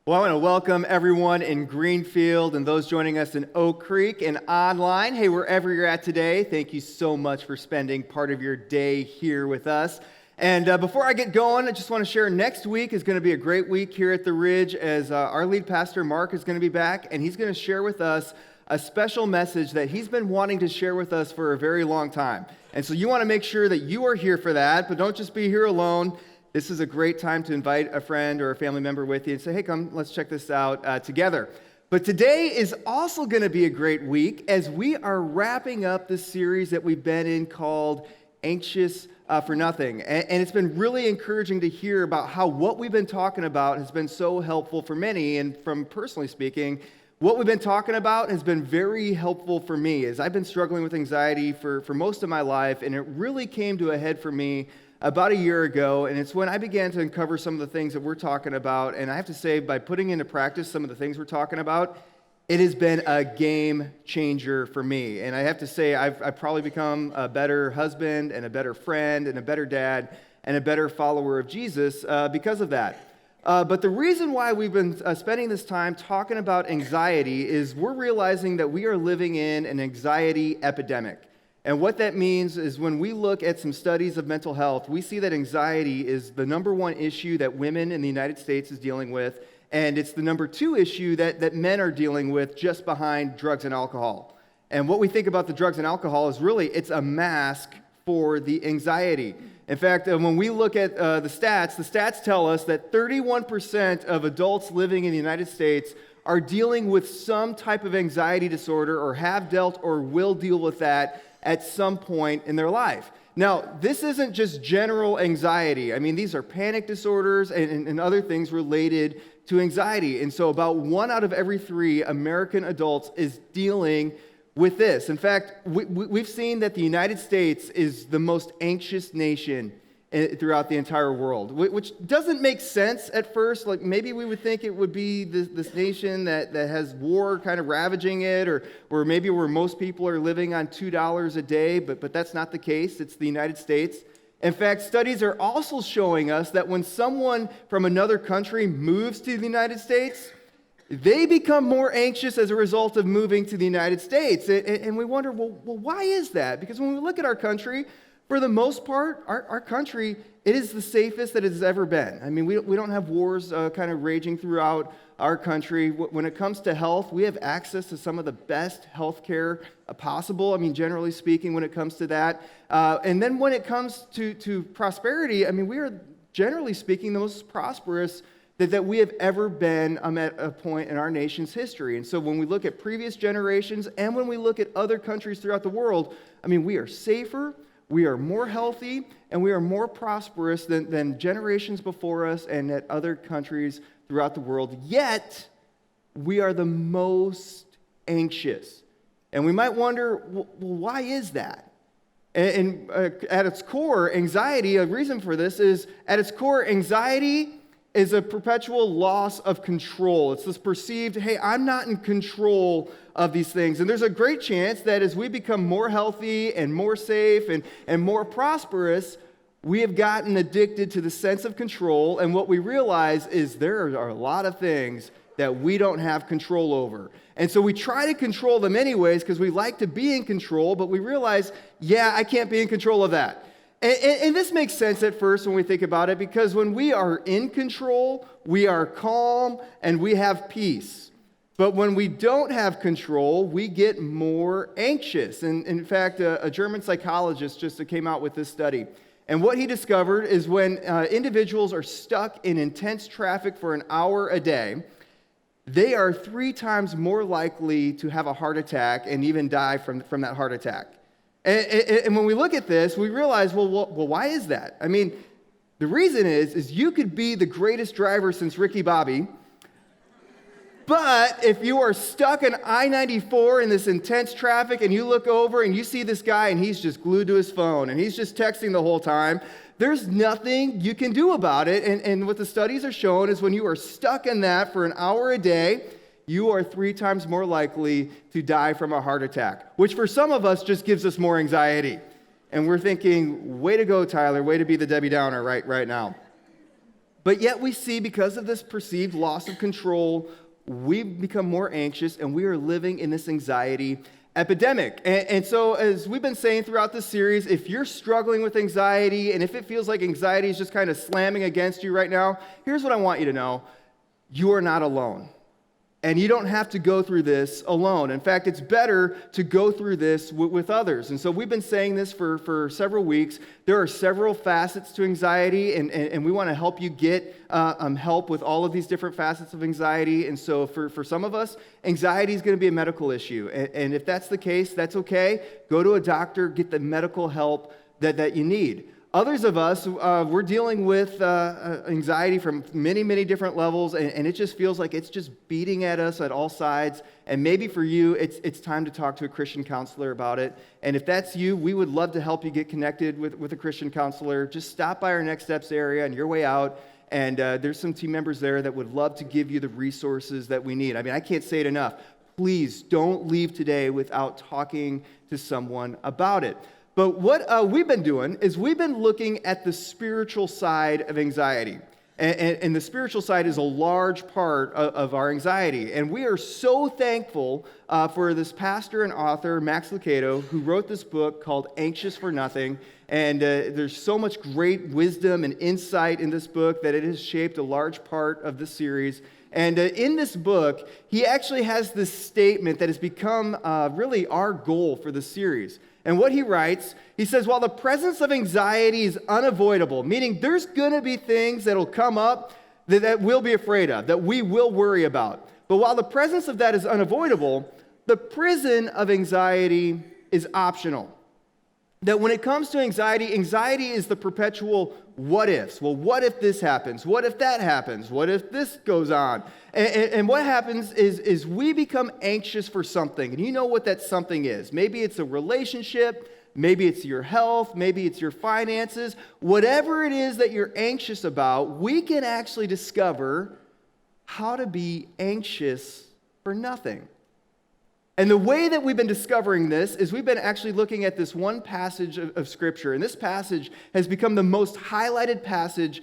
Well, I want to welcome everyone in Greenfield and those joining us in Oak Creek and online. Hey, wherever you're at today, thank you so much for spending part of your day here with us. And before I get going, I just want to share next week is going to be a great week here at the Ridge as our lead pastor, Mark, is going to be back, and he's going to share with us a special message that he's been wanting to share with us for a very long time. And so you want to make sure that you are here for that, but don't just be here alone. This is a great time to invite a friend or a family member with you and say, hey, come, let's check this out together. But today is also going to be a great week as we are wrapping up this series that we've been in called Anxious for Nothing. And it's been really encouraging to hear about how what we've been talking about has been so helpful for many. And from personally speaking, what we've been talking about has been very helpful for me as I've been struggling with anxiety for most of my life. And it really came to a head for me about a year ago, and it's when I began to uncover some of the things that we're talking about, and I have to say, by putting into practice some of the things we're talking about, it has been a game changer for me. And I have to say, I've probably become a better husband, and a better friend, and a better dad, and a better follower of Jesus because of that. But the reason why we've been spending this time talking about anxiety is we're realizing that we are living in an anxiety epidemic. And what that means is when we look at some studies of mental health, we see that anxiety is the number one issue that women in the United States is dealing with, and it's the number two issue that men are dealing with just behind drugs and alcohol. And what we think about the drugs and alcohol is really, it's a mask for the anxiety. In fact, when we look at the stats tell us that 31% of adults living in the United States are dealing with some type of anxiety disorder or have dealt or will deal with that at some point in their life. Now, this isn't just general anxiety. I mean, these are panic disorders and other things related to anxiety. And so about 1 out of every 3 American adults is dealing with this. In fact, we've seen that the United States is the most anxious nation throughout the entire world, which doesn't make sense at first. Like maybe we would think it would be this nation that has war kind of ravaging it, or maybe where most people are living on $2 a day, but that's not the case. It's the United States. In fact, studies are also showing us that when someone from another country moves to the United States, they become more anxious as a result of moving to the United States. And we wonder, well, why is that? Because when we look at our country, for the most part, our country, it is the safest that it has ever been. I mean, we don't have wars kind of raging throughout our country. When it comes to health, we have access to some of the best health care possible. I mean, generally speaking, when it comes to that. And then when it comes to prosperity, I mean, we are, generally speaking, the most prosperous that we have ever been at a point in our nation's history. And so when we look at previous generations and when we look at other countries throughout the world, I mean, we are safer, we are more healthy, and we are more prosperous than generations before us and at other countries throughout the world. Yet, we are the most anxious. And we might wonder, well, why is that? And at its core, anxiety, a reason for this is, at its core, anxiety is a perpetual loss of control. It's this perceived, hey, I'm not in control of these things. And there's a great chance that as we become more healthy and more safe and more prosperous, we have gotten addicted to the sense of control. And what we realize is there are a lot of things that we don't have control over. And so we try to control them anyways because we like to be in control, but we realize, yeah, I can't be in control of that. And this makes sense at first when we think about it, because when we are in control, we are calm and we have peace. But when we don't have control, we get more anxious. And in fact, a German psychologist just came out with this study. And what he discovered is when individuals are stuck in intense traffic for an hour a day, they are 3 times more likely to have a heart attack and even die from that heart attack. And when we look at this, we realize, well, why is that? I mean, the reason is you could be the greatest driver since Ricky Bobby, but if you are stuck in I-94 in this intense traffic and you look over and you see this guy and he's just glued to his phone and he's just texting the whole time, there's nothing you can do about it. And what the studies are showing is when you are stuck in that for an hour a day, you are 3 times more likely to die from a heart attack, which for some of us just gives us more anxiety. And we're thinking, way to go, Tyler, way to be the Debbie Downer right now. But yet we see, because of this perceived loss of control, we've become more anxious, and we are living in this anxiety epidemic. And so, as we've been saying throughout this series, if you're struggling with anxiety, and if it feels like anxiety is just kind of slamming against you right now, here's what I want you to know. You are not alone. And you don't have to go through this alone. In fact, it's better to go through this with others. And so we've been saying this for several weeks. There are several facets to anxiety, and we want to help you get help with all of these different facets of anxiety. And so for some of us, anxiety is going to be a medical issue. And if that's the case, that's okay. Go to a doctor, get the medical help that you need. Others of us, we're dealing with anxiety from many, many different levels, and it just feels like it's just beating at us at all sides. And maybe for you, it's time to talk to a Christian counselor about it. And if that's you, we would love to help you get connected with a Christian counselor. Just stop by our Next Steps area on your way out, and there's some team members there that would love to give you the resources that we need. I mean, I can't say it enough. Please don't leave today without talking to someone about it. But what we've been doing is we've been looking at the spiritual side of anxiety. And the spiritual side is a large part of our anxiety. And we are so thankful for this pastor and author, Max Lucado, who wrote this book called Anxious for Nothing. And there's so much great wisdom and insight in this book that it has shaped a large part of this series. And in this book, he actually has this statement that has become really our goal for the series. And what he writes, he says, while the presence of anxiety is unavoidable, meaning there's going to be things that will come up that we'll be afraid of, that we will worry about. But while the presence of that is unavoidable, the prison of anxiety is optional. That when it comes to anxiety, anxiety is the perpetual what-ifs. Well, what if this happens? What if that happens? What if this goes on? And what happens is we become anxious for something. And you know what that something is. Maybe it's a relationship. Maybe it's your health. Maybe it's your finances. Whatever it is that you're anxious about, we can actually discover how to be anxious for nothing. And the way that we've been discovering this is we've been actually looking at this one passage of Scripture. And this passage has become the most highlighted passage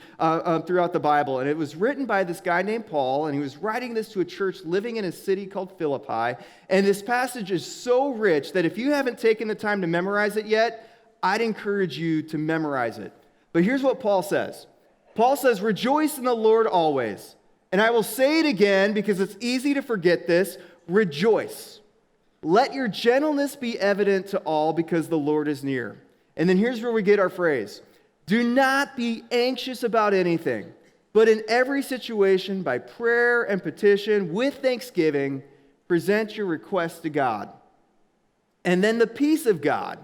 throughout the Bible. And it was written by this guy named Paul, and he was writing this to a church living in a city called Philippi. And this passage is so rich that if you haven't taken the time to memorize it yet, I'd encourage you to memorize it. But here's what Paul says. Paul says, "Rejoice in the Lord always." And I will say it again because it's easy to forget this. Rejoice. Let your gentleness be evident to all because the Lord is near. And then here's where we get our phrase. Do not be anxious about anything, but in every situation, by prayer and petition, with thanksgiving, present your requests to God. And then the peace of God,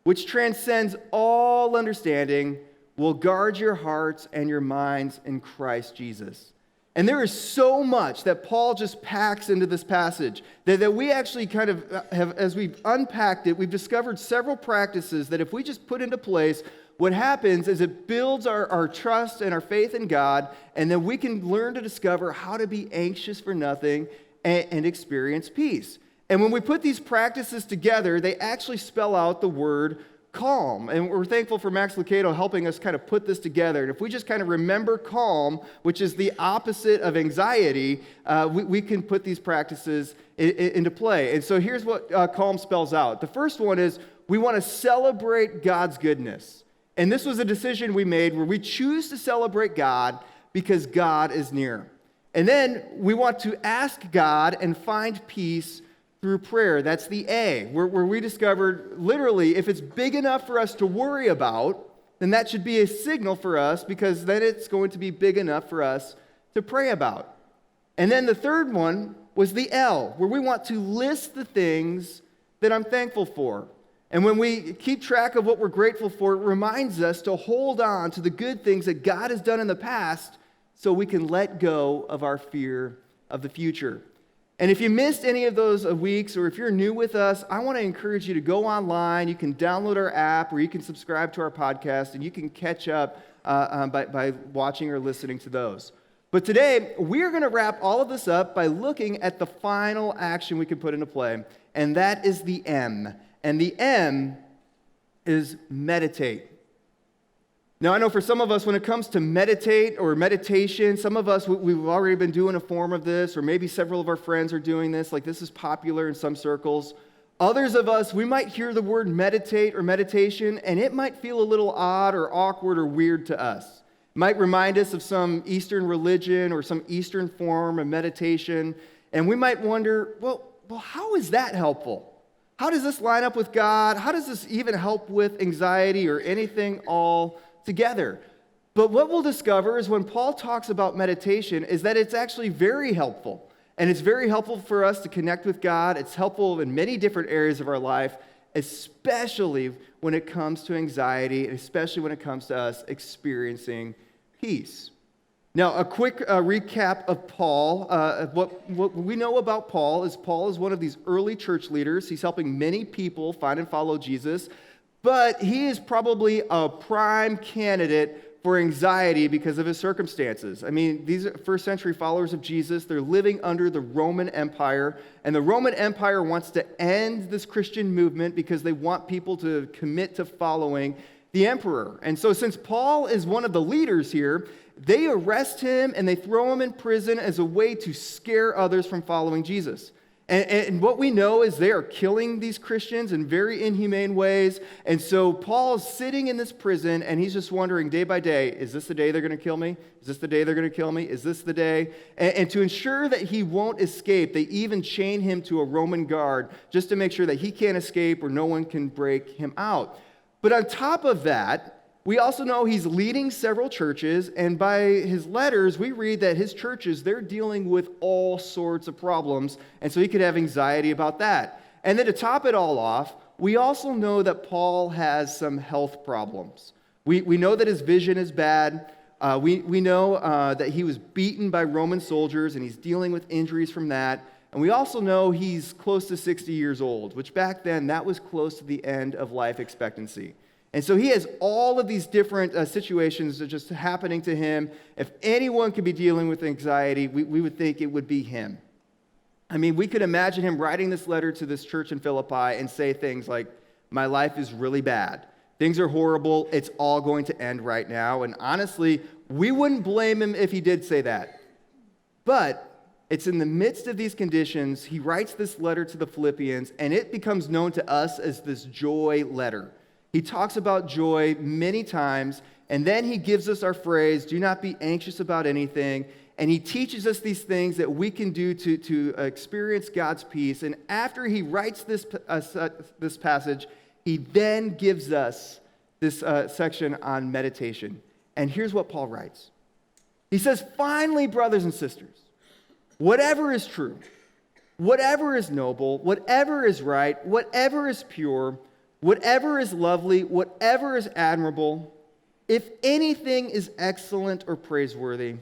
which transcends all understanding, will guard your hearts and your minds in Christ Jesus. And there is so much that Paul just packs into this passage that we actually kind of have, as we've unpacked it, we've discovered several practices that if we just put into place, what happens is it builds our trust and our faith in God, and then we can learn to discover how to be anxious for nothing and experience peace. And when we put these practices together, they actually spell out the word calm. And we're thankful for Max Lucado helping us kind of put this together. And if we just kind of remember calm, which is the opposite of anxiety, we can put these practices into play. And so here's what calm spells out. The first one is we want to celebrate God's goodness. And this was a decision we made where we choose to celebrate God because God is near. And then we want to ask God and find peace through prayer. That's the A, where we discovered literally if it's big enough for us to worry about, then that should be a signal for us because then it's going to be big enough for us to pray about. And then the third one was the L, where we want to list the things that I'm thankful for. And when we keep track of what we're grateful for, it reminds us to hold on to the good things that God has done in the past so we can let go of our fear of the future. And if you missed any of those weeks, or if you're new with us, I want to encourage you to go online. You can download our app, or you can subscribe to our podcast, and you can catch up by watching or listening to those. But today, we're going to wrap all of this up by looking at the final action we can put into play, and that is the M. And the M is meditate. Now, I know for some of us, when it comes to meditate or meditation, some of us, we've already been doing a form of this, or maybe several of our friends are doing this. Like, this is popular in some circles. Others of us, we might hear the word meditate or meditation, and it might feel a little odd or awkward or weird to us. It might remind us of some Eastern religion or some Eastern form of meditation, and we might wonder, well, how is that helpful? How does this line up with God? How does this even help with anxiety or anything all together? But what we'll discover is when Paul talks about meditation is that it's actually very helpful. And it's very helpful for us to connect with God. It's helpful in many different areas of our life, especially when it comes to anxiety, and especially when it comes to us experiencing peace. Now, a quick recap of Paul. What we know about Paul is one of these early church leaders. He's helping many people find and follow Jesus, but he is probably a prime candidate for anxiety because of his circumstances. I mean, these are first century followers of Jesus. They're living under the Roman Empire, and the Roman Empire wants to end this Christian movement because they want people to commit to following the emperor. And so since Paul is one of the leaders here, they arrest him and they throw him in prison as a way to scare others from following Jesus. And what we know is they are killing these Christians in very inhumane ways. And so Paul's sitting in this prison, and he's just wondering day by day, is this the day they're going to kill me? Is this the day they're going to kill me? Is this the day? And to ensure that he won't escape, they even chain him to a Roman guard just to make sure that he can't escape or no one can break him out. But on top of that, we also know he's leading several churches, and by his letters, we read that his churches, they're dealing with all sorts of problems, and so he could have anxiety about that. And then to top it all off, we also know that Paul has some health problems. We know that his vision is bad. We know that he was beaten by Roman soldiers, and he's dealing with injuries from that. And we also know he's close to 60 years old, which back then, that was close to the end of life expectancy. And so he has all of these different situations that are just happening to him. If anyone could be dealing with anxiety, we would think it would be him. I mean, we could imagine him writing this letter to this church in Philippi and say things like, my life is really bad. Things are horrible. It's all going to end right now. And honestly, we wouldn't blame him if he did say that. But it's in the midst of these conditions, he writes this letter to the Philippians, and it becomes known to us as this joy letter. He talks about joy many times, and then he gives us our phrase, do not be anxious about anything, and he teaches us these things that we can do to experience God's peace. And after he writes this passage, he then gives us this section on meditation. And here's what Paul writes. He says, finally, brothers and sisters, whatever is true, whatever is noble, whatever is right, whatever is pure, whatever is lovely, whatever is admirable, if anything is excellent or praiseworthy,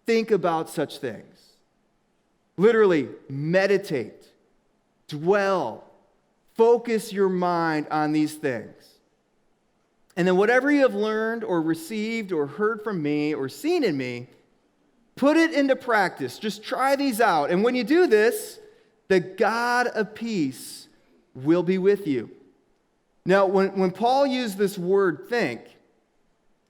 think about such things. Literally, meditate, dwell, focus your mind on these things. And then whatever you have learned or received or heard from me or seen in me, put it into practice. Just try these out. And when you do this, the God of peace will be with you. Now, when Paul used this word think,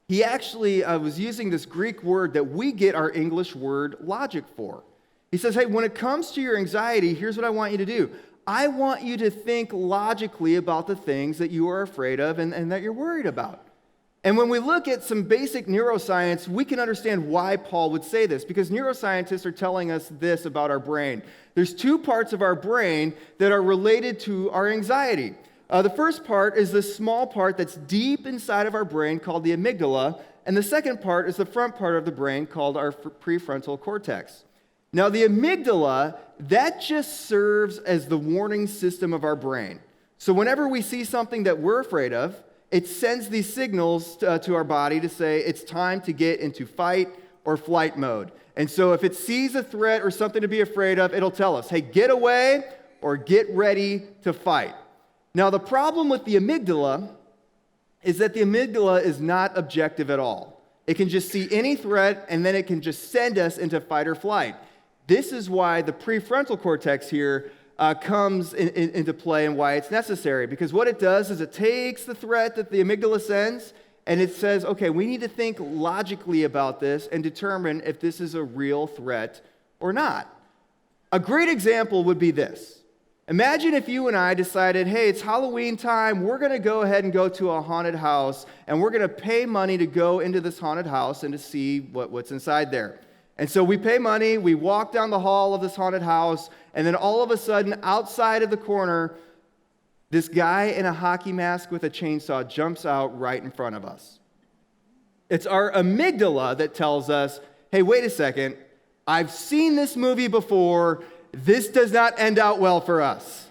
he actually was using this Greek word that we get our English word logic for. He says, hey, when it comes to your anxiety, here's what I want you to do. I want you to think logically about the things that you are afraid of and that you're worried about. And when we look at some basic neuroscience, we can understand why Paul would say this, because neuroscientists are telling us this about our brain. There's two parts of our brain that are related to our anxiety. The first part is this small part that's deep inside of our brain called the amygdala, and the second part is the front part of the brain called our prefrontal cortex. Now, the amygdala, that just serves as the warning system of our brain. So whenever we see something that we're afraid of, it sends these signals to our body to say it's time to get into fight or flight mode. And so if it sees a threat or something to be afraid of, it'll tell us, hey, get away or get ready to fight. Now, the problem with the amygdala is that the amygdala is not objective at all. It can just see any threat, and then it can just send us into fight or flight. This is why the prefrontal cortex here comes into play and why it's necessary. Because what it does is it takes the threat that the amygdala sends and it says, okay, we need to think logically about this and determine if this is a real threat or not. A great example would be this. Imagine if you and I decided, hey, it's Halloween time, we're going to go ahead and go to a haunted house, and we're going to pay money to go into this haunted house and to see what's inside there. And so we pay money, we walk down the hall of this haunted house, and then all of a sudden, outside of the corner, this guy in a hockey mask with a chainsaw jumps out right in front of us. It's our amygdala that tells us, hey, wait a second, I've seen this movie before, this does not end out well for us.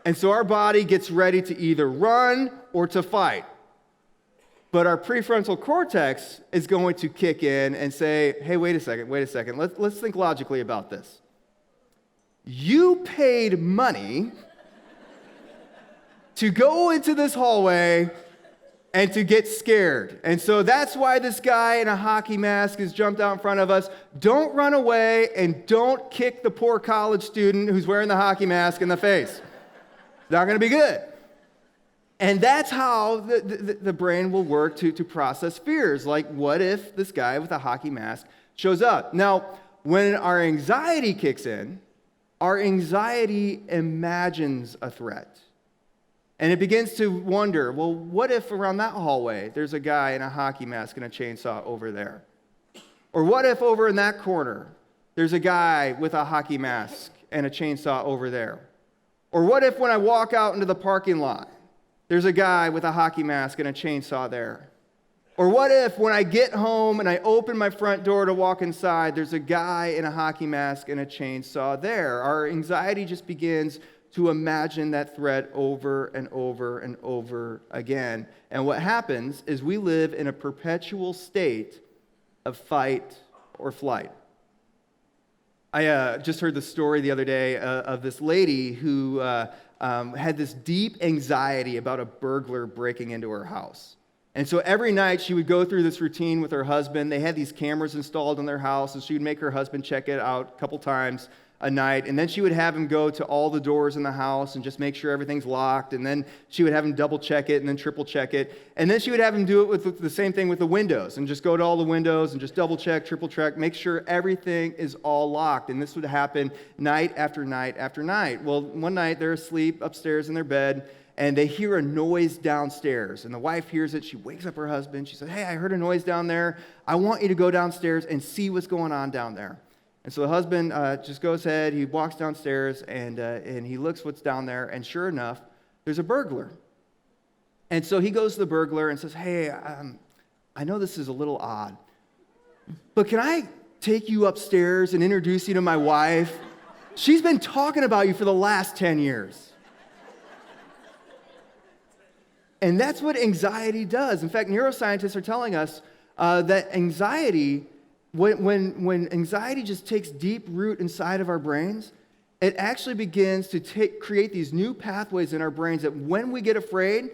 And so our body gets ready to either run or to fight. But our prefrontal cortex is going to kick in and say, hey, wait a second, let's think logically about this. You paid money to go into this hallway and to get scared. And so that's why this guy in a hockey mask has jumped out in front of us. Don't run away and don't kick the poor college student who's wearing the hockey mask in the face. It's not going to be good. And that's how the brain will work to process fears. Like, what if this guy with a hockey mask shows up? Now, when our anxiety kicks in, our anxiety imagines a threat. And it begins to wonder, well, what if around that hallway there's a guy in a hockey mask and a chainsaw over there? Or what if over in that corner there's a guy with a hockey mask and a chainsaw over there? Or what if when I walk out into the parking lot, there's a guy with a hockey mask and a chainsaw there? Or what if when I get home and I open my front door to walk inside, there's a guy in a hockey mask and a chainsaw there? Our anxiety just begins to imagine that threat over and over and over again. And what happens is we live in a perpetual state of fight or flight. I just heard the story the other day of this lady who had this deep anxiety about a burglar breaking into her house. And so every night she would go through this routine with her husband. They had these cameras installed in their house, and she would make her husband check it out a couple times a night, and then she would have him go to all the doors in the house and just make sure everything's locked, and then she would have him double check it and then triple check it, and then she would have him do it with the same thing with the windows, and just go to all the windows and just double check, triple check, make sure everything is all locked. And this would happen night after night after night. Well, one night they're asleep upstairs in their bed, and they hear a noise downstairs, and the wife hears it. She wakes up her husband. She says, hey, I heard a noise down there. I want you to go downstairs and see what's going on down there. And so the husband just goes ahead, he walks downstairs, and he looks what's down there, and sure enough, there's a burglar. And so he goes to the burglar and says, hey, I know this is a little odd, but can I take you upstairs and introduce you to my wife? She's been talking about you for the last 10 years. And that's what anxiety does. In fact, neuroscientists are telling us that anxiety, when anxiety just takes deep root inside of our brains, it actually begins to create these new pathways in our brains that when we get afraid,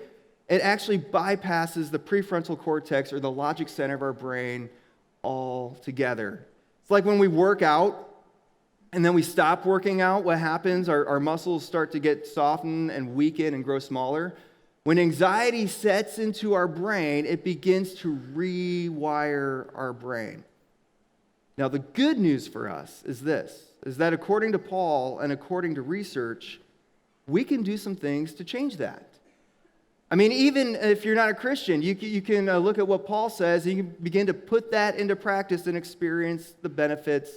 it actually bypasses the prefrontal cortex or the logic center of our brain altogether. It's like when we work out and then we stop working out, what happens? Our muscles start to get softened and weaken and grow smaller. When anxiety sets into our brain, it begins to rewire our brain. Now, the good news for us is this, is that according to Paul and according to research, we can do some things to change that. I mean, even if you're not a Christian, you can look at what Paul says, and you can begin to put that into practice and experience the benefits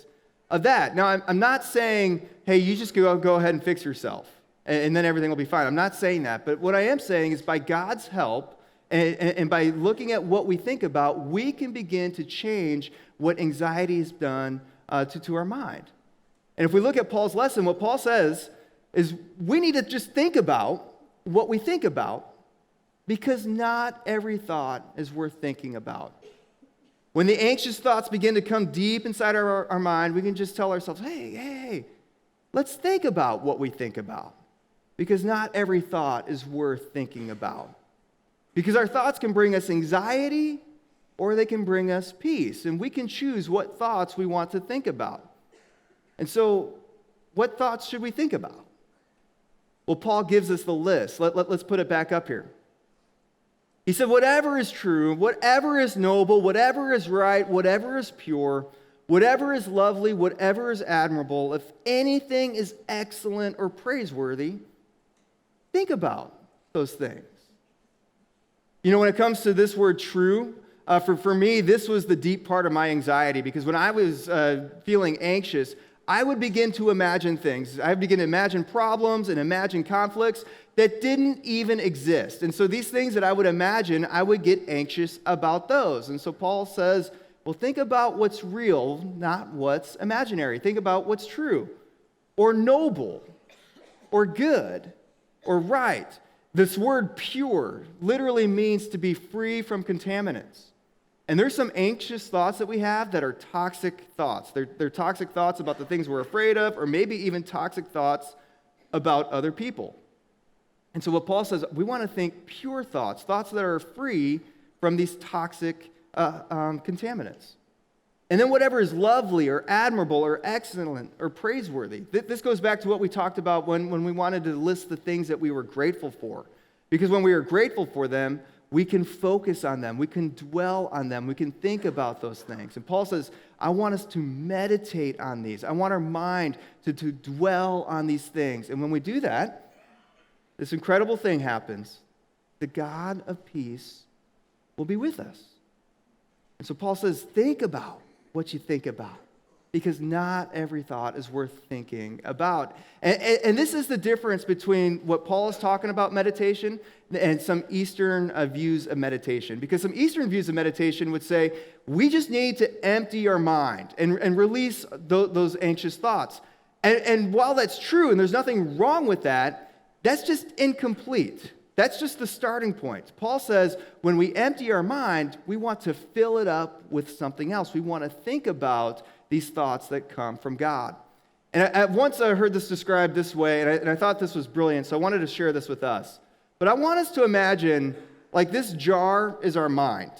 of that. Now, I'm not saying, hey, you just go ahead and fix yourself, and then everything will be fine. I'm not saying that. But what I am saying is by God's help and by looking at what we think about, we can begin to change what anxiety has done to our mind. And if we look at Paul's lesson, what Paul says is we need to just think about what we think about, because not every thought is worth thinking about. When the anxious thoughts begin to come deep inside our mind, we can just tell ourselves, hey, let's think about what we think about. Because not every thought is worth thinking about. Because our thoughts can bring us anxiety or they can bring us peace. And we can choose what thoughts we want to think about. And so, what thoughts should we think about? Well, Paul gives us the list. Let's put it back up here. He said, whatever is true, whatever is noble, whatever is right, whatever is pure, whatever is lovely, whatever is admirable, if anything is excellent or praiseworthy, think about those things. You know, when it comes to this word true, for me, this was the deep part of my anxiety, because when I was feeling anxious, I would begin to imagine things. I would begin to imagine problems and imagine conflicts that didn't even exist. And so these things that I would imagine, I would get anxious about those. And so Paul says, well, think about what's real, not what's imaginary. Think about what's true, or noble, or good, or right. This word pure literally means to be free from contaminants. And there's some anxious thoughts that we have that are toxic thoughts. They're toxic thoughts about the things we're afraid of, or maybe even toxic thoughts about other people. And so what Paul says, we want to think pure thoughts, thoughts that are free from these toxic contaminants. And then whatever is lovely or admirable or excellent or praiseworthy. This goes back to what we talked about when we wanted to list the things that we were grateful for. Because when we are grateful for them, we can focus on them. We can dwell on them. We can think about those things. And Paul says, I want us to meditate on these. I want our mind to dwell on these things. And when we do that, this incredible thing happens. The God of peace will be with us. And so Paul says, think about what you think about, because not every thought is worth thinking about. And this is the difference between what Paul is talking about meditation and some Eastern views of meditation. Because some Eastern views of meditation would say, we just need to empty our mind and release those anxious thoughts. And while that's true, and there's nothing wrong with that, that's just incomplete. That's just the starting point. Paul says when we empty our mind, we want to fill it up with something else. We want to think about these thoughts that come from God. And once I heard this described this way, and I thought this was brilliant, so I wanted to share this with us. But I want us to imagine, like, this jar is our mind.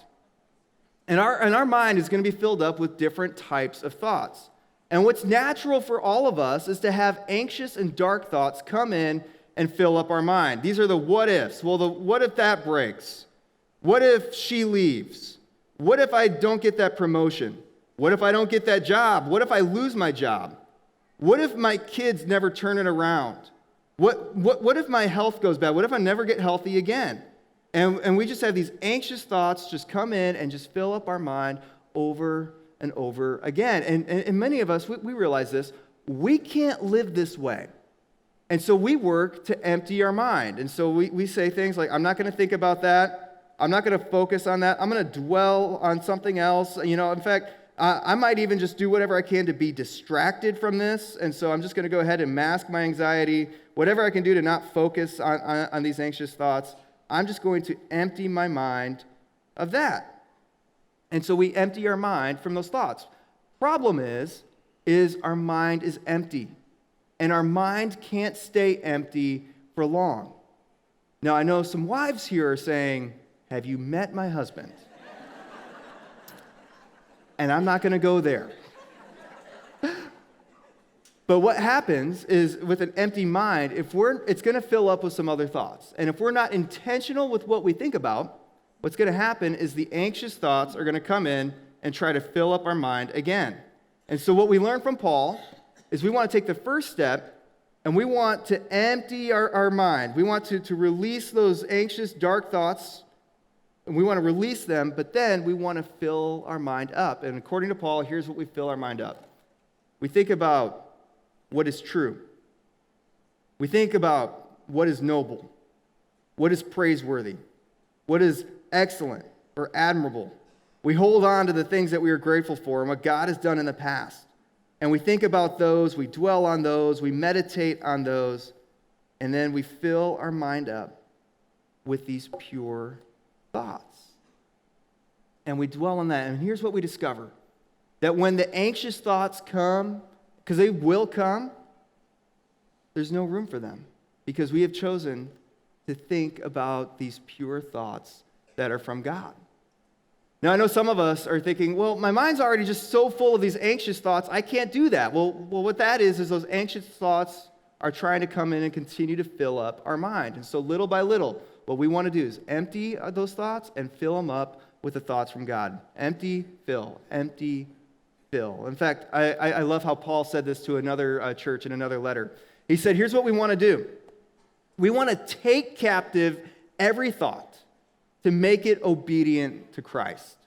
And our mind is going to be filled up with different types of thoughts. And what's natural for all of us is to have anxious and dark thoughts come in and fill up our mind. These are the what-ifs. Well, what if that breaks? What if she leaves? What if I don't get that promotion? What if I don't get that job? What if I lose my job? What if my kids never turn it around? What if my health goes bad? What if I never get healthy again? And we just have these anxious thoughts just come in and just fill up our mind over and over again. And many of us, we realize this, we can't live this way. And so we work to empty our mind. And so we say things like, I'm not going to think about that. I'm not going to focus on that. I'm going to dwell on something else. You know, in fact, I might even just do whatever I can to be distracted from this. And so I'm just going to go ahead and mask my anxiety. Whatever I can do to not focus on these anxious thoughts, I'm just going to empty my mind of that. And so we empty our mind from those thoughts. Problem is our mind is empty. And our mind can't stay empty for long. Now, I know some wives here are saying, have you met my husband? And I'm not going to go there. But what happens is with an empty mind, it's going to fill up with some other thoughts. And if we're not intentional with what we think about, what's going to happen is the anxious thoughts are going to come in and try to fill up our mind again. And so what we learn from Paul is we want to take the first step and we want to empty our mind. We want to release those anxious, dark thoughts, and we want to release them, but then we want to fill our mind up. And according to Paul, here's what we fill our mind up. We think about what is true. We think about what is noble, what is praiseworthy, what is excellent or admirable. We hold on to the things that we are grateful for and what God has done in the past. And we think about those, we dwell on those, we meditate on those, and then we fill our mind up with these pure thoughts. And we dwell on that. And here's what we discover. That when the anxious thoughts come, because they will come, there's no room for them. Because we have chosen to think about these pure thoughts that are from God. Now, I know some of us are thinking, well, my mind's already just so full of these anxious thoughts, I can't do that. Well, what that is those anxious thoughts are trying to come in and continue to fill up our mind. And so little by little, what we want to do is empty those thoughts and fill them up with the thoughts from God. Empty, fill. Empty, fill. In fact, I love how Paul said this to another church in another letter. He said, here's what we want to do. We want to take captive every thought to make it obedient to Christ.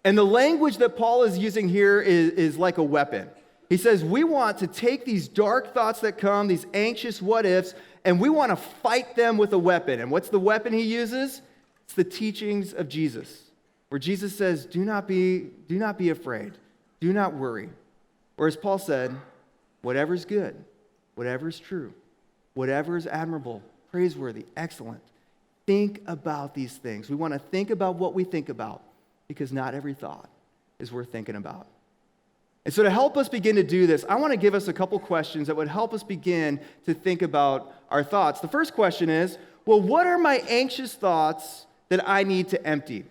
And the language that Paul is using here is like a weapon. He says, we want to take these dark thoughts that come, these anxious what-ifs, and we want to fight them with a weapon. And what's the weapon he uses? It's the teachings of Jesus, where Jesus says, do not be afraid. Do not worry. Or as Paul said, whatever is good, whatever is true, whatever is admirable, praiseworthy, excellent. Think about these things. We want to think about what we think about, because not every thought is worth thinking about. And so to help us begin to do this, I want to give us a couple questions that would help us begin to think about our thoughts. The first question is, well, what are my anxious thoughts that I need to empty?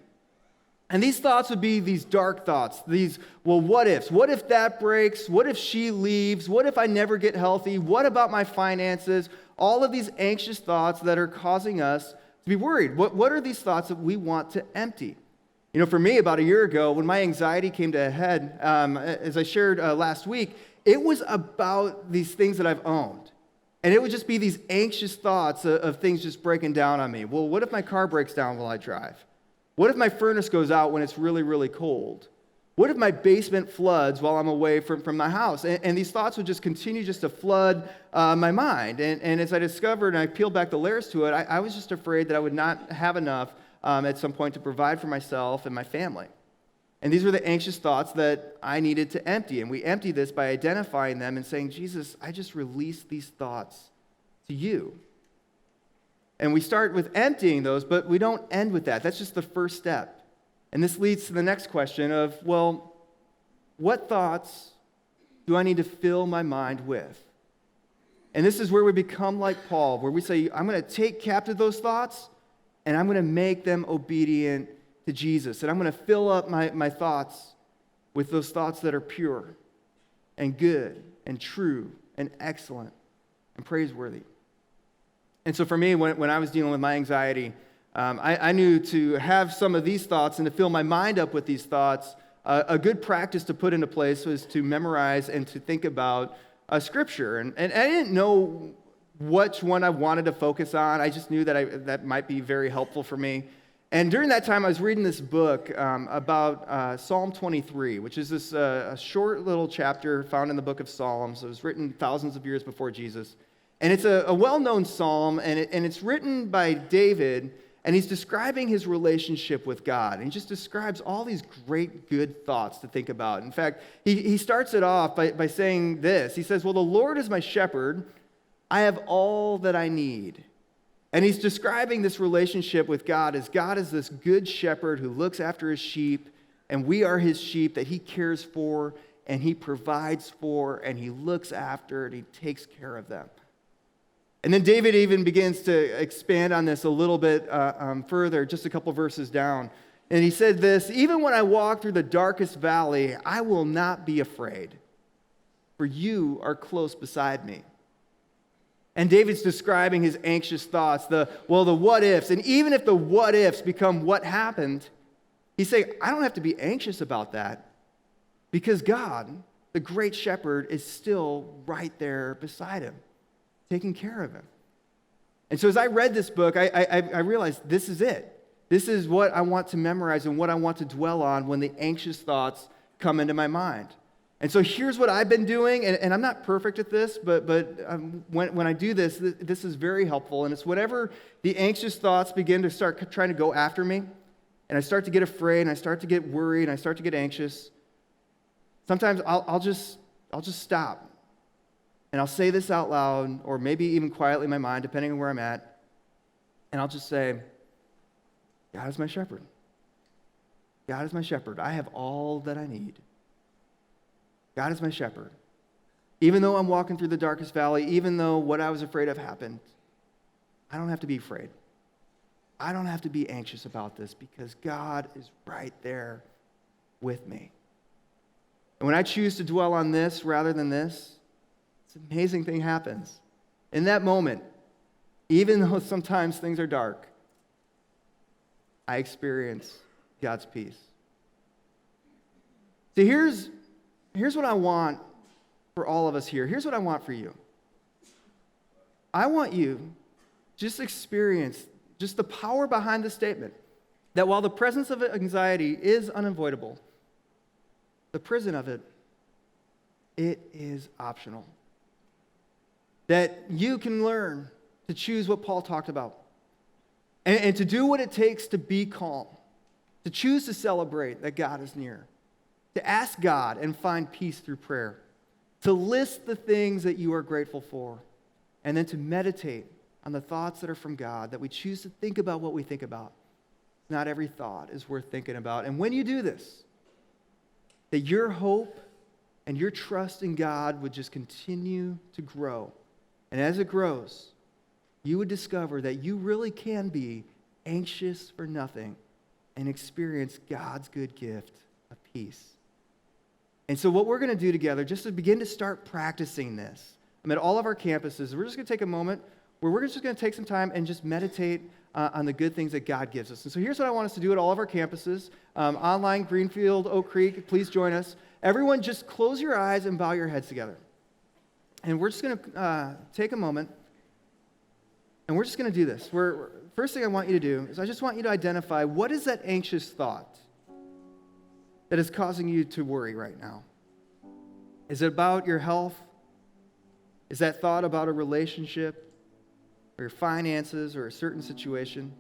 And these thoughts would be these dark thoughts, these, well, what ifs? What if that breaks? What if she leaves? What if I never get healthy? What about my finances? All of these anxious thoughts that are causing us to be worried. What are these thoughts that we want to empty? You know, for me, about a year ago, when my anxiety came to a head, as I shared last week, it was about these things that I've owned. And it would just be these anxious thoughts of things just breaking down on me. Well, what if my car breaks down while I drive? What if my furnace goes out when it's really, really cold? What if my basement floods while I'm away from my house? And these thoughts would just continue just to flood my mind. And as I discovered and I peeled back the layers to it, I was just afraid that I would not have enough at some point to provide for myself and my family. And these were the anxious thoughts that I needed to empty. And we empty this by identifying them and saying, Jesus, I just release these thoughts to you. And we start with emptying those, but we don't end with that. That's just the first step. And this leads to the next question of, well, what thoughts do I need to fill my mind with? And this is where we become like Paul, where we say, I'm going to take captive those thoughts, and I'm going to make them obedient to Jesus. And I'm going to fill up my thoughts with those thoughts that are pure and good and true and excellent and praiseworthy. And so for me, when I was dealing with my anxiety, I knew to have some of these thoughts and to fill my mind up with these thoughts, a good practice to put into place was to memorize and to think about Scripture. And I didn't know which one I wanted to focus on. I just knew that might be very helpful for me. And during that time, I was reading this book about Psalm 23, which is this a short little chapter found in the book of Psalms. It was written thousands of years before Jesus. And it's a well-known psalm, and it's written by David, and he's describing his relationship with God. And he just describes all these great, good thoughts to think about. In fact, he starts it off by saying this. He says, well, the Lord is my shepherd. I have all that I need. And he's describing this relationship with God as God is this good shepherd who looks after his sheep, and we are his sheep that he cares for, and he provides for, and he looks after, and he takes care of them. And then David even begins to expand on this a little bit further, just a couple verses down. And he said this, even when I walk through the darkest valley, I will not be afraid, for you are close beside me. And David's describing his anxious thoughts, the what-ifs. And even if the what-ifs become what happened, he's saying, I don't have to be anxious about that because God, the great shepherd, is still right there beside him, taking care of him. And so as I read this book, I realized this is it. This is what I want to memorize and what I want to dwell on when the anxious thoughts come into my mind. And so here's what I've been doing, and I'm not perfect at this, but when I do this, this is very helpful, and it's whenever the anxious thoughts begin to start trying to go after me, and I start to get afraid, and I start to get worried, and I start to get anxious, sometimes I'll just stop, and I'll say this out loud, or maybe even quietly in my mind, depending on where I'm at, and I'll just say, God is my shepherd. God is my shepherd. I have all that I need. God is my shepherd. Even though I'm walking through the darkest valley, even though what I was afraid of happened, I don't have to be afraid. I don't have to be anxious about this because God is right there with me. And when I choose to dwell on this rather than this, it's an amazing thing happens. In that moment, even though sometimes things are dark, I experience God's peace. So here's what I want for all of us here. Here's what I want for you. I want you just experience just the power behind the statement that while the presence of anxiety is unavoidable, the prison of it is optional. That you can learn to choose what Paul talked about and to do what it takes to be calm, to choose to celebrate that God is near, to ask God and find peace through prayer, to list the things that you are grateful for, and then to meditate on the thoughts that are from God, that we choose to think about what we think about. Not every thought is worth thinking about. And when you do this, that your hope and your trust in God would just continue to grow. And as it grows, you would discover that you really can be anxious for nothing and experience God's good gift of peace. And so what we're going to do together, just to begin to start practicing this, at all of our campuses, we're just going to take a moment where we're just going to take some time and just meditate on the good things that God gives us. And so here's what I want us to do at all of our campuses. Online, Greenfield, Oak Creek, please join us. Everyone just close your eyes and bow your heads together. And we're just going to take a moment, and we're just going to do this. First thing I want you to do is I just want you to identify what is that anxious thought that is causing you to worry right now. Is it about your health? Is that thought about a relationship or your finances or a certain situation?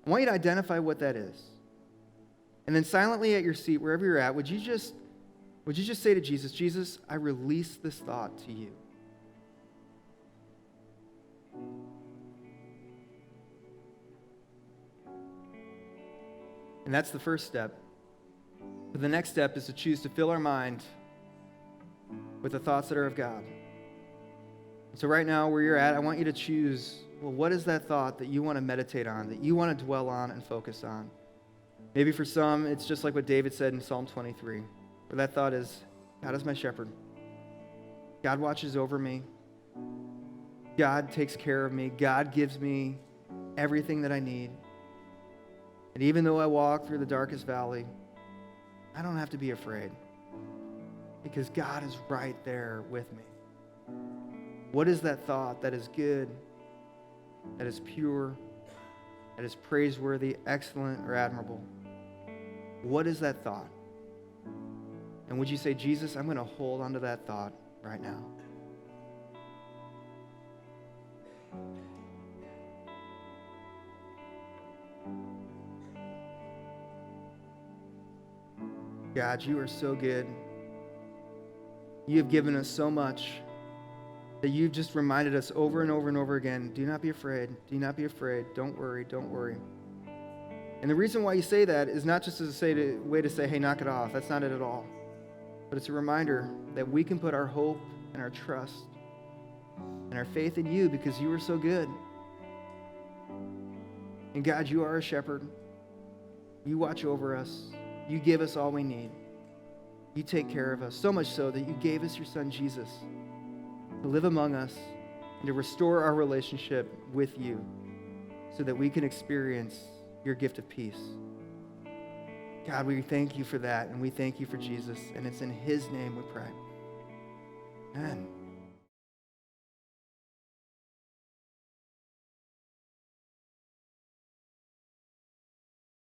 I want you to identify what that is. And then silently at your seat, wherever you're at, would you just say to Jesus, Jesus, I release this thought to you. And that's the first step. But the next step is to choose to fill our mind with the thoughts that are of God. So right now, where you're at, I want you to choose, well, what is that thought that you want to meditate on, that you want to dwell on and focus on? Maybe for some, it's just like what David said in Psalm 23, where that thought is, God is my shepherd. God watches over me. God takes care of me. God gives me everything that I need. And even though I walk through the darkest valley, I don't have to be afraid because God is right there with me. What is that thought that is good, that is pure, that is praiseworthy, excellent, or admirable? What is that thought? And would you say, Jesus, I'm going to hold on to that thought right now? God, you are so good. You have given us so much that you've just reminded us over and over and over again, do not be afraid, do not be afraid, don't worry, don't worry. And the reason why you say that is not just as a way to say, hey, knock it off. That's not it at all. But it's a reminder that we can put our hope and our trust and our faith in you because you are so good. And God, you are a shepherd. You watch over us. You give us all we need. You take care of us, so much so that you gave us your son, Jesus, to live among us and to restore our relationship with you so that we can experience your gift of peace. God, we thank you for that, and we thank you for Jesus, and it's in his name we pray. Amen.